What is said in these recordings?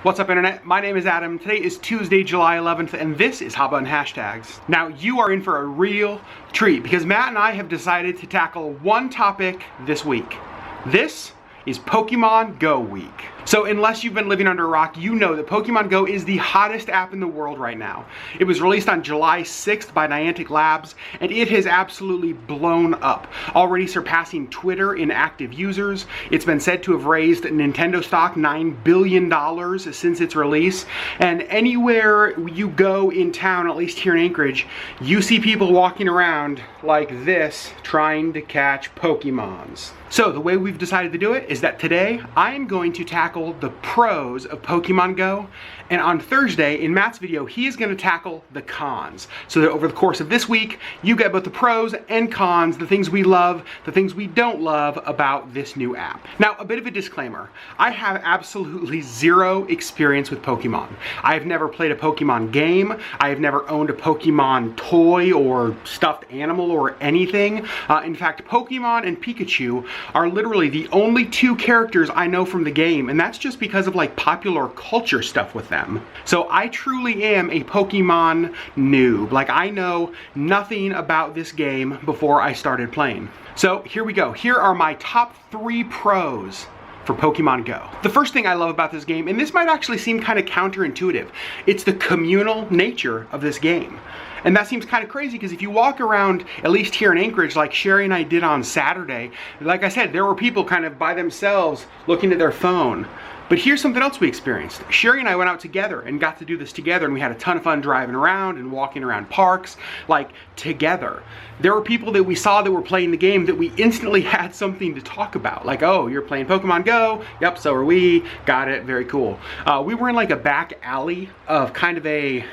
What's up, internet? My name is Adam. Today is Tuesday, July 11th, and this is Hot Button Hashtags. Now, you are in for a real treat because Matt and I have decided to tackle one topic this week. This is Pokemon Go week. So unless you've been living under a rock, you know that Pokemon Go is the hottest app in the world right now. It was released on July 6th by Niantic Labs, and it has absolutely blown up, already surpassing Twitter in active users. It's been said to have raised Nintendo stock $9 billion since its release, and anywhere you go in town, at least here in Anchorage, you see people walking around like this trying to catch Pokemons. So the way we've decided to do it is that today I am going to tackle the pros of Pokemon Go, and on Thursday in Matt's video he is going to tackle the cons, so that over the course of this week you get both the pros and cons, the things we love, the things we don't love about this new app. Now, a bit of a disclaimer, I have absolutely zero experience with Pokemon. I have never played a Pokemon game, I have never owned a Pokemon toy or stuffed animal or anything. In fact, Pokemon and Pikachu are literally the only two characters I know from the game, and that's just because of like popular culture stuff with them. So I truly am a Pokemon noob. Like, I know nothing about this game before I started playing. So here we go. Here are my top 3 pros for Pokemon Go. The first thing I love about this game, and this might actually seem kind of counterintuitive, it's the communal nature of this game. And that seems kind of crazy because if you walk around, at least here in Anchorage, like Sherry and I did on Saturday, like I said, there were people kind of by themselves looking at their phone. But here's something else we experienced. Sherry and I went out together and got to do this together, and we had a ton of fun driving around and walking around parks, like together. There were people that we saw that were playing the game that we instantly had something to talk about. Like, oh, you're playing Pokemon Go? Yep, so are we. Got it, very cool. We were in like a back alley of kind of a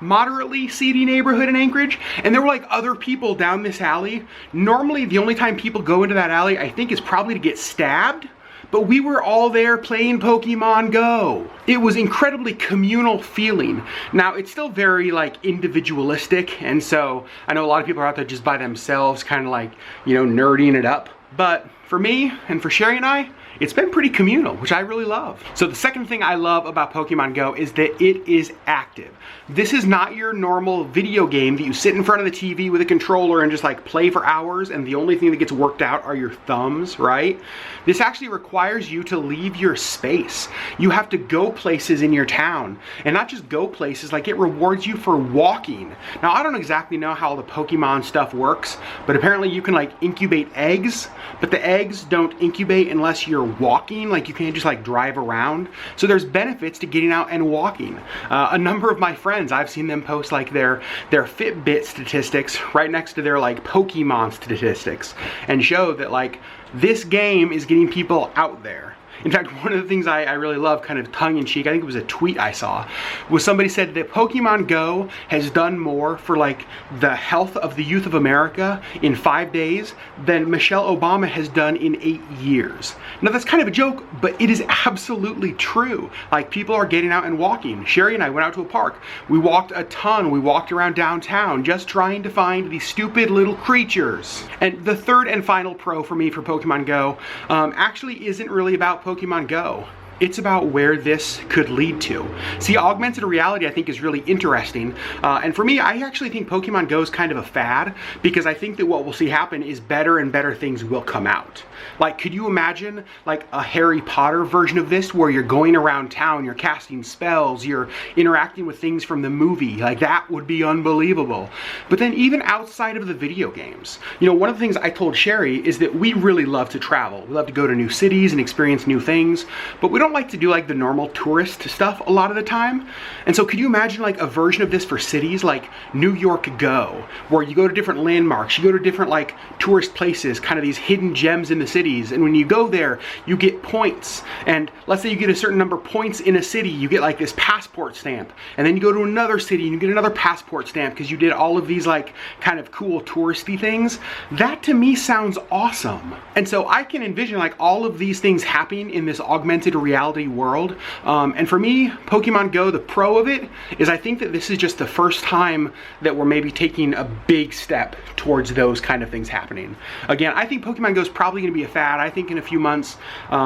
moderately seedy neighborhood in Anchorage, and there were like other people down this alley. Normally the only time people go into that alley, I think, is probably to get stabbed, but we were all there playing Pokemon Go. It was incredibly communal feeling. Now, it's still very like individualistic, and so I know a lot of people are out there just by themselves, kind of like, you know, nerding it up, but for me and for Sherry and I, it's been pretty communal, which I really love. So the second thing I love about Pokemon Go is that it is active. This is not your normal video game that you sit in front of the TV with a controller and just like play for hours and the only thing that gets worked out are your thumbs, right? This actually requires you to leave your space. You have to go places in your town, and not just go places, like it rewards you for walking. Now, I don't exactly know how all the Pokemon stuff works, but apparently you can like incubate eggs, but the eggs don't incubate unless you're walking. Like, you can't just like drive around. So there's benefits to getting out and walking. A number of my friends, I've seen them post like their Fitbit statistics right next to their like Pokemon statistics, and show that like this game is getting people out there. In fact, one of the things I really love, kind of tongue-in-cheek, I think it was a tweet I saw, was somebody said that Pokemon Go has done more for like the health of the youth of America in 5 days than Michelle Obama has done in 8 years. Now, that's kind of a joke, but it is absolutely true. Like, people are getting out and walking. Sherry and I went out to a park. We walked a ton. We walked around downtown just trying to find these stupid little creatures. And the third and final pro for me for Pokemon Go actually isn't really about Pokemon Go. It's about where this could lead to. See, augmented reality I think is really interesting, and for me, I actually think Pokemon Go is kind of a fad, because I think that what we'll see happen is better and better things will come out. Like, could you imagine like a Harry Potter version of this where you're going around town, you're casting spells, you're interacting with things from the movie? Like, that would be unbelievable. But then even outside of the video games, you know, one of the things I told Sherry is that we really love to travel. We love to go to new cities and experience new things, but we don't like to do like the normal tourist stuff a lot of the time. And so could you imagine like a version of this for cities, like New York Go, where you go to different landmarks, you go to different like tourist places, kind of these hidden gems in the cities, and when you go there you get points, and let's say you get a certain number of points in a city, you get like this passport stamp, and then you go to another city and you get another passport stamp because you did all of these like kind of cool touristy things. That to me sounds awesome. And so I can envision like all of these things happening in this augmented reality reality world. And for me, Pokemon Go, the pro of it is I think that this is just the first time that we're maybe taking a big step towards those kind of things happening. Again, I think Pokemon Go is probably going to be a fad. I think in a few months,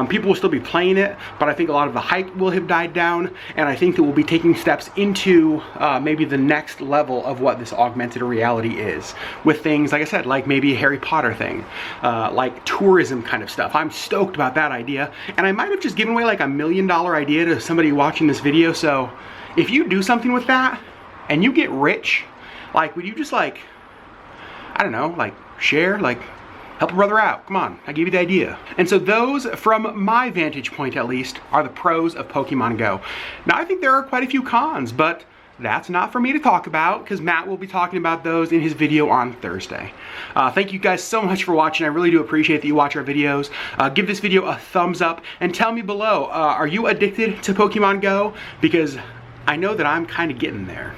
people will still be playing it, but I think a lot of the hype will have died down, and I think that we'll be taking steps into maybe the next level of what this augmented reality is, with things, like I said, like maybe a Harry Potter thing, like tourism kind of stuff. I'm stoked about that idea, and I might have just given away like $1 million idea to somebody watching this video, so if you do something with that, and you get rich, like, would you just like, I don't know, like, share, like, help a brother out. Come on, I gave you the idea. And so those, from my vantage point at least, are the pros of Pokemon Go. Now, I think there are quite a few cons, but that's not for me to talk about, because Matt will be talking about those in his video on Thursday. Thank you guys so much for watching. I really do appreciate that you watch our videos. Give this video a thumbs up, and tell me below, are you addicted to Pokemon Go? Because I know that I'm kind of getting there.